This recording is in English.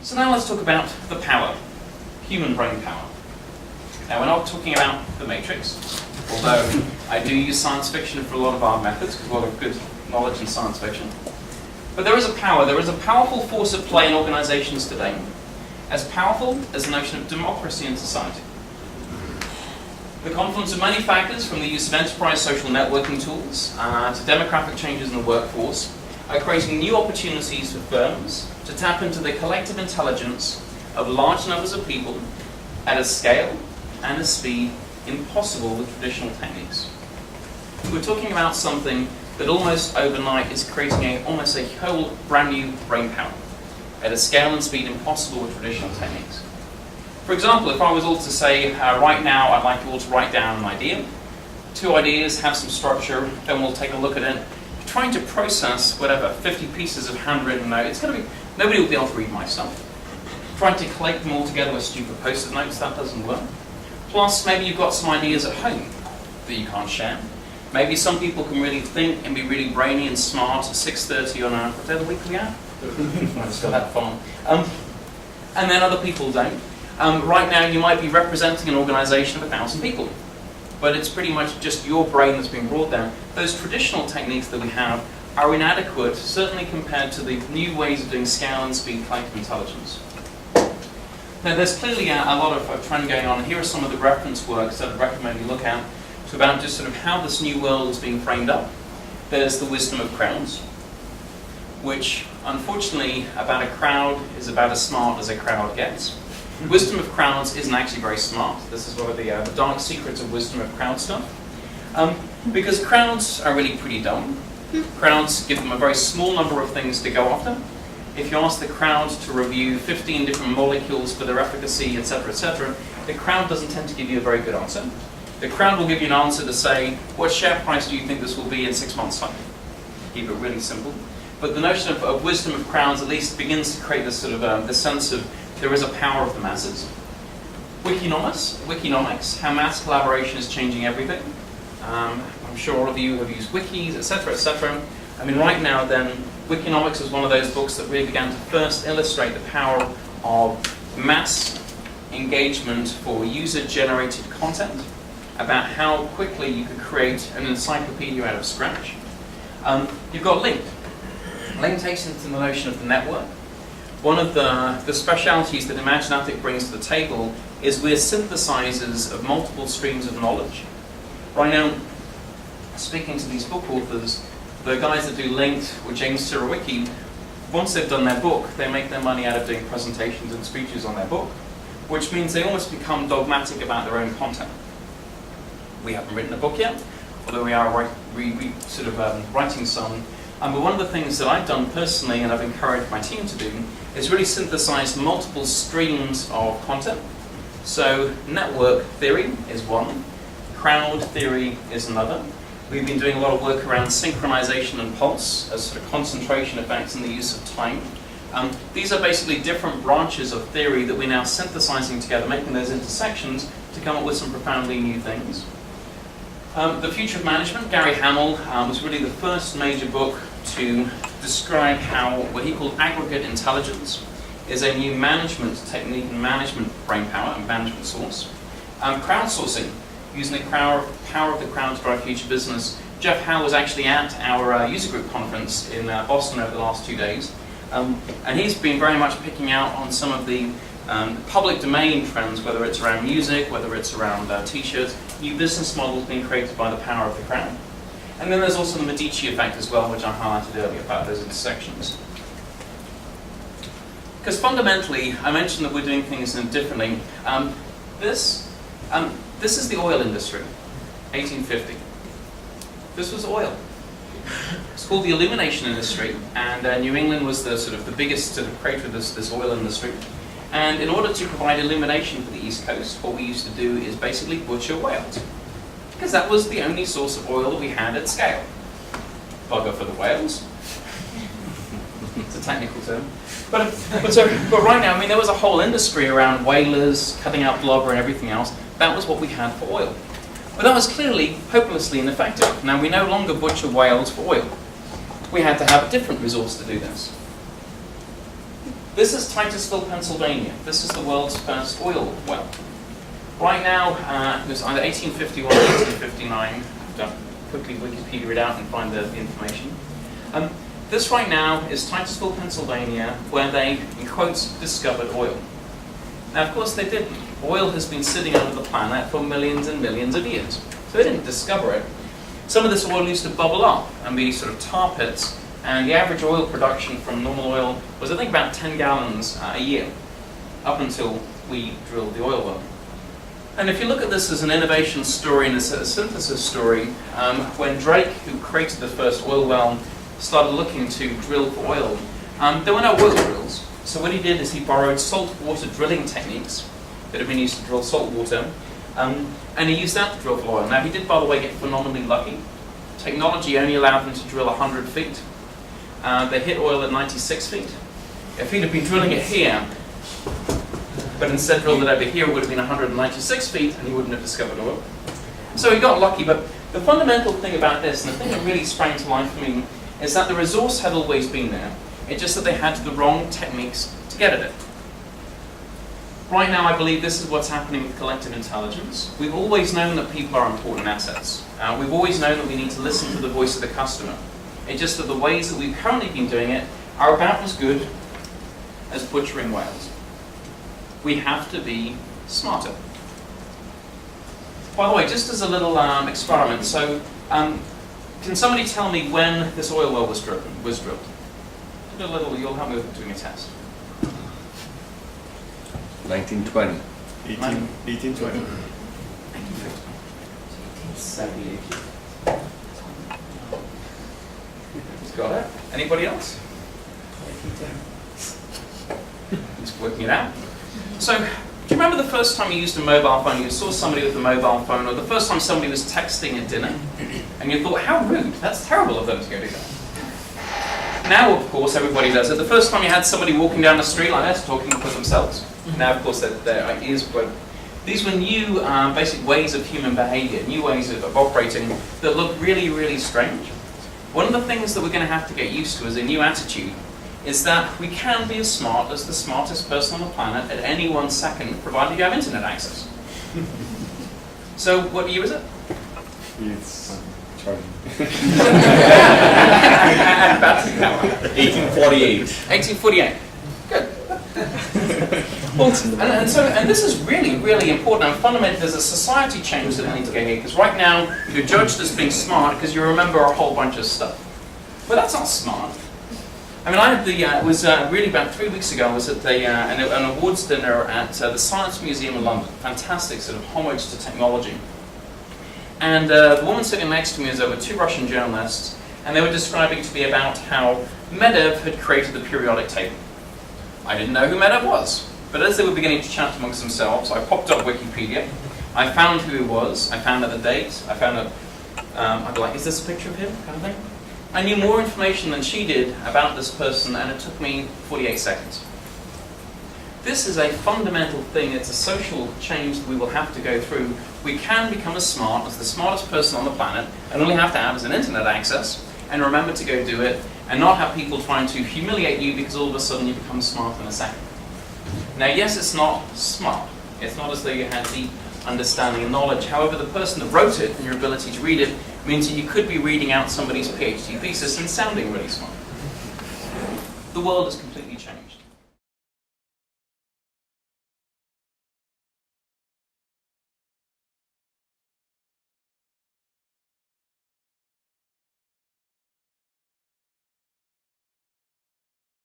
So now let's talk about the power, human brain power. Now we're not talking about the Matrix, although I do use science fiction for a lot of our methods, because a lot of good knowledge in science fiction. But there is a power, there is a powerful force at play in organizations today, as powerful as the notion of democracy in society. The confluence of many factors, from the use of enterprise social networking tools to demographic changes in the workforce, are creating new opportunities for firms to tap into the collective intelligence of large numbers of people at a scale and a speed impossible with traditional techniques. We're talking about something that almost overnight is creating almost a whole brand new brain power at a scale and speed impossible with traditional techniques. For example, if I was all to say, right now I'd like you all to write down an idea, 2 ideas, have some structure, then we'll take a look at it, trying to process whatever, 50 pieces of handwritten notes, nobody will be able to read my stuff. Trying to collect them all together with stupid post-it notes, that doesn't work. Plus, maybe you've got some ideas at home that you can't share. Maybe some people can really think and be really brainy and smart at 6:30 on a, whatever week we have? Still have fun. And then other people don't. Right now you might be representing an organization of 1,000 people, but it's pretty much just your brain that's being brought down. Those traditional techniques that we have are inadequate, certainly compared to the new ways of doing scale and speed collective intelligence. Now there's clearly a lot of trend going on. Here are some of the reference works that I'd recommend you look at to about just sort of how this new world is being framed up. There's The Wisdom of Crowds, which unfortunately about a crowd is about as smart as a crowd gets. Wisdom of Crowds isn't actually very smart. This is one of the dark secrets of wisdom of crowd stuff. Because crowds are really pretty dumb. Crowds give them a very small number of things to go after. If you ask the crowd to review 15 different molecules for their efficacy, etc., the crowd doesn't tend to give you a very good answer. The crowd will give you an answer to say, what share price do you think this will be in 6 months' time? Keep it really simple. But the notion of wisdom of crowds at least begins to create this sort of this sense of there is a power of the masses. Wikinomics, how mass collaboration is changing everything. I'm sure all of you have used wikis, etc. I mean, right now then, Wikinomics is one of those books that really began to first illustrate the power of mass engagement for user-generated content, about how quickly you could create an encyclopedia out of scratch. You've got Link. Link takes into the notion of the network. One of the specialities that Imaginatik brings to the table is we're synthesizers of multiple streams of knowledge. Right now, speaking to these book authors, the guys that do Linked or James Surowiecki, once they've done their book, they make their money out of doing presentations and speeches on their book, which means they almost become dogmatic about their own content. We haven't written a book yet, although we are writing some. But one of the things that I've done personally, and I've encouraged my team to do, is really synthesize multiple streams of content. So network theory is one, crowd theory is another. We've been doing a lot of work around synchronization and pulse as sort of concentration effects and the use of time. These are basically different branches of theory that we're now synthesizing together, making those intersections to come up with some profoundly new things. The Future of Management, Gary Hamel, was really the first major book to describe how what he called aggregate intelligence is a new management technique and management brain power and management source. Crowdsourcing, using the power of the crowd to drive future business. Jeff Howe was actually at our user group conference in Boston over the last 2 days, and he's been very much picking out on some of the public domain trends, whether it's around music, whether it's around t-shirts, new business models being created by the power of the crowd. And then there's also the Medici effect as well, which I highlighted earlier about those intersections. Because fundamentally, I mentioned that we're doing things differently. This is the oil industry, 1850. This was oil. It's called the illumination industry, and New England was the biggest creator of this oil industry. And in order to provide illumination for the East Coast, what we used to do is basically butcher whales, because that was the only source of oil that we had at scale. Bugger for the whales. It's a technical term. But right now, I mean, there was a whole industry around whalers, cutting out blubber and everything else. That was what we had for oil. But that was clearly hopelessly ineffective. Now, we no longer butcher whales for oil. We had to have a different resource to do this. This is Titusville, Pennsylvania. This is the world's first oil well. Right now, it was either 1851 or 1859. I'll quickly Wikipedia it out and find the information. This right now is Titusville, Pennsylvania, where they, in quotes, discovered oil. Now, of course, they didn't. Oil has been sitting under the planet for millions and millions of years. So they didn't discover it. Some of this oil used to bubble up and be sort of tar pits, and the average oil production from normal oil was, I think, about 10 gallons a year, up until we drilled the oil well. And if you look at this as an innovation story and as a synthesis story, when Drake, who created the first oil well, started looking to drill for oil, there were no oil drills. So what he did is he borrowed saltwater drilling techniques that had been used to drill salt water, and he used that to drill for oil. Now, he did, by the way, get phenomenally lucky. Technology only allowed them to drill 100 feet. They hit oil at 96 feet. If he'd have been drilling it here, but instead drilled it over here, it would have been 196 feet, and he wouldn't have discovered oil. So he got lucky, but the fundamental thing about this, and the thing that really sprang to life for me, is that the resource had always been there. It's just that they had the wrong techniques to get at it. Right now, I believe this is what's happening with collective intelligence. We've always known that people are important assets. We've always known that we need to listen to the voice of the customer. It's just that the ways that we've currently been doing it are about as good as butchering whales. We have to be smarter. By the way, just as a little experiment, so can somebody tell me when this oil well was drilled? You'll help me with doing a test. 1920. 1820. 1878. Got it? Anybody else? Just working it out. So, do you remember the first time you used a mobile phone? You saw somebody with a mobile phone, or the first time somebody was texting at dinner, and you thought, how rude, that's terrible of them to go do that. Now, of course, everybody does it. The first time you had somebody walking down the street like this, talking for themselves. Now, of course, their ideas were... These were new basic ways of human behavior, new ways of operating that look really, really strange. One of the things that we're going to have to get used to as a new attitude is that we can be as smart as the smartest person on the planet at any 1 second, provided you have internet access. So, what year is it? It's charging. 1848. 1848. Good. Well, and this is really, really important. And fundamentally, there's a society change that we need to get here. Because right now, you're judged as being smart because you remember a whole bunch of stuff. But that's not smart. I mean, I had it was really about 3 weeks ago, I was at an awards dinner at the Science Museum in London. Fantastic sort of homage to technology. And the woman sitting next to me was over 2 Russian journalists, and they were describing to me about how Medvedev had created the periodic table. I didn't know who Medvedev was, but as they were beginning to chat amongst themselves, I popped up Wikipedia, I found who he was, I found out the date, I found out, I'd be like, is this a picture of him, kind of thing? I knew more information than she did about this person, and it took me 48 seconds. This is a fundamental thing. It's a social change that we will have to go through. We can become as smart as the smartest person on the planet, and all you have to have is an internet access, and remember to go do it, and not have people trying to humiliate you because all of a sudden you become smart in a second. Now, yes, it's not smart. It's not as though you had deep understanding and knowledge. However, the person that wrote it and your ability to read it means that you could be reading out somebody's PhD thesis and sounding really smart. The world has completely changed.